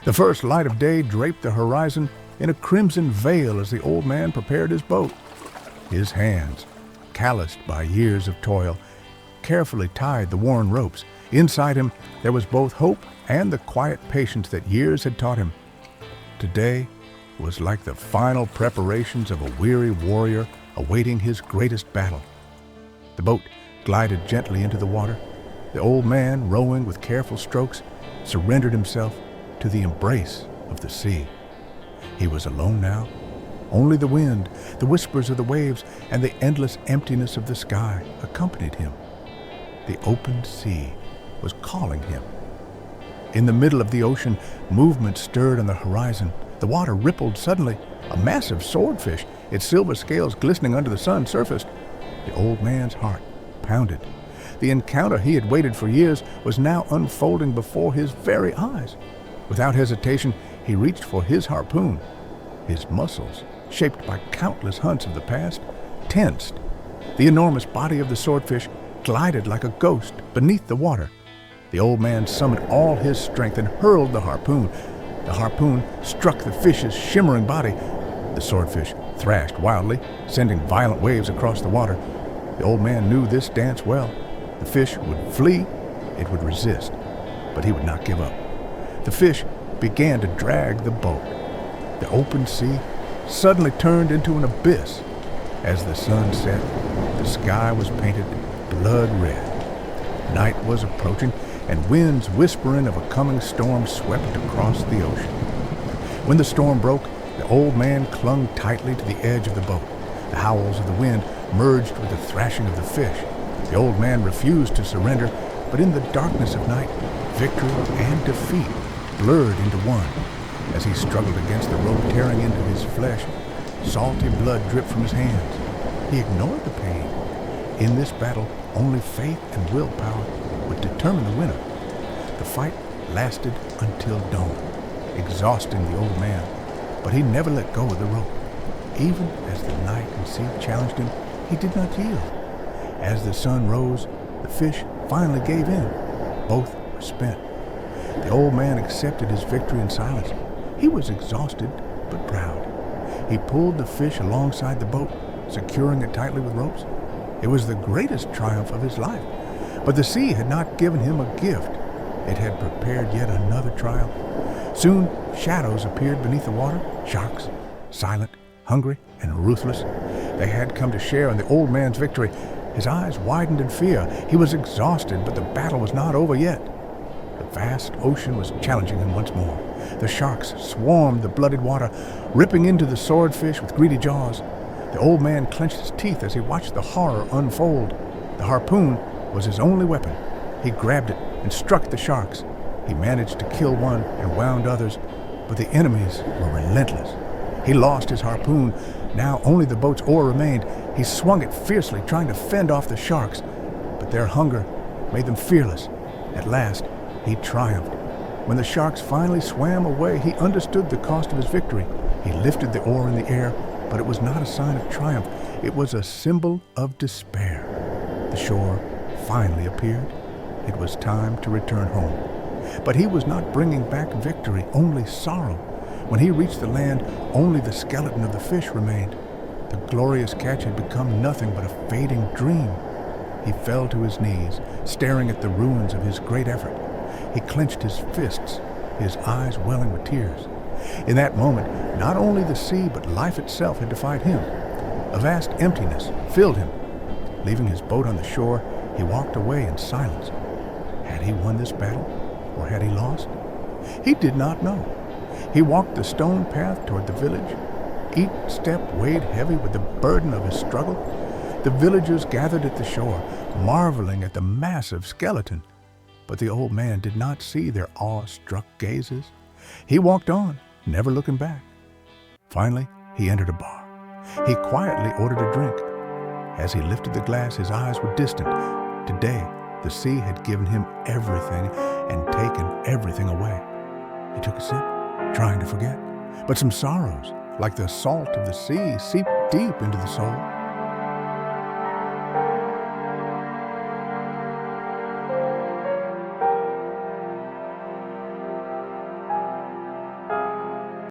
The first light of day draped the horizon in a crimson veil as the old man prepared his boat. His hands, calloused by years of toil, carefully tied the worn ropes. Inside him there was both hope and the quiet patience that years had taught him. Today was like the final preparations of a weary warrior awaiting his greatest battle. The boat glided gently into the water. The old man, rowing with careful strokes, surrendered himself to the embrace of the sea. He was alone now. Only the wind, the whispers of the waves, and the endless emptiness of the sky accompanied him. The open sea was calling him. In the middle of the ocean, movement stirred on the horizon. The water rippled suddenly. A massive swordfish, its silver scales glistening under the sun, surfaced. The old man's heart pounded. The encounter he had waited for years was now unfolding before his very eyes. Without hesitation, he reached for his harpoon. His muscles, shaped by countless hunts of the past, tensed. The enormous body of the swordfish glided like a ghost beneath the water. The old man summoned all his strength and hurled the harpoon. The harpoon struck the fish's shimmering body. The swordfish thrashed wildly, sending violent waves across the water. The old man knew this dance well. The fish would flee, it would resist, but he would not give up. The fish began to drag the boat. The open sea suddenly turned into an abyss. As the sun set, the sky was painted blood red. Night was approaching, and winds whispering of a coming storm swept across the ocean. When the storm broke, the old man clung tightly to the edge of the boat. The howls of the wind merged with the thrashing of the fish. The old man refused to surrender, but in the darkness of night, victory and defeat blurred into one. As he struggled against the rope tearing into his flesh, salty blood dripped from his hands. He ignored the pain. In this battle, only faith and willpower would determine the winner. The fight lasted until dawn, exhausting the old man, but he never let go of the rope. Even as the night and sea challenged him, he did not yield. As the sun rose, the fish finally gave in. Both were spent. The old man accepted his victory in silence. He was exhausted, but proud. He pulled the fish alongside the boat, securing it tightly with ropes. It was the greatest triumph of his life. But the sea had not given him a gift. It had prepared yet another trial. Soon, shadows appeared beneath the water, sharks, silent, hungry, and ruthless. They had come to share in the old man's victory. His eyes widened in fear. He was exhausted, but the battle was not over yet. The vast ocean was challenging him once more. The sharks swarmed the bloodied water, ripping into the swordfish with greedy jaws. The old man clenched his teeth as he watched the horror unfold. The harpoon was his only weapon. He grabbed it and struck the sharks. He managed to kill one and wound others, but the enemies were relentless. He lost his harpoon. Now only the boat's oar remained. He swung it fiercely, trying to fend off the sharks, but their hunger made them fearless. At last, he triumphed. When the sharks finally swam away, he understood the cost of his victory. He lifted the oar in the air, but it was not a sign of triumph. It was a symbol of despair. The shore finally appeared. It was time to return home. But he was not bringing back victory, only sorrow. When he reached the land, only the skeleton of the fish remained. The glorious catch had become nothing but a fading dream. He fell to his knees, staring at the ruins of his great effort. He clenched his fists, his eyes welling with tears. In that moment, not only the sea but life itself had defied him. A vast emptiness filled him. Leaving his boat on the shore, he walked away in silence. Had he won this battle, or had he lost? He did not know. He walked the stone path toward the village. Each step weighed heavy with the burden of his struggle. The villagers gathered at the shore, marveling at the massive skeleton. But the old man did not see their awe-struck gazes. He walked on, never looking back. Finally, he entered a bar. He quietly ordered a drink. As he lifted the glass, his eyes were distant. Today, the sea had given him everything and taken everything away. He took a sip, trying to forget. But some sorrows, like the salt of the sea, seeped deep into the soul.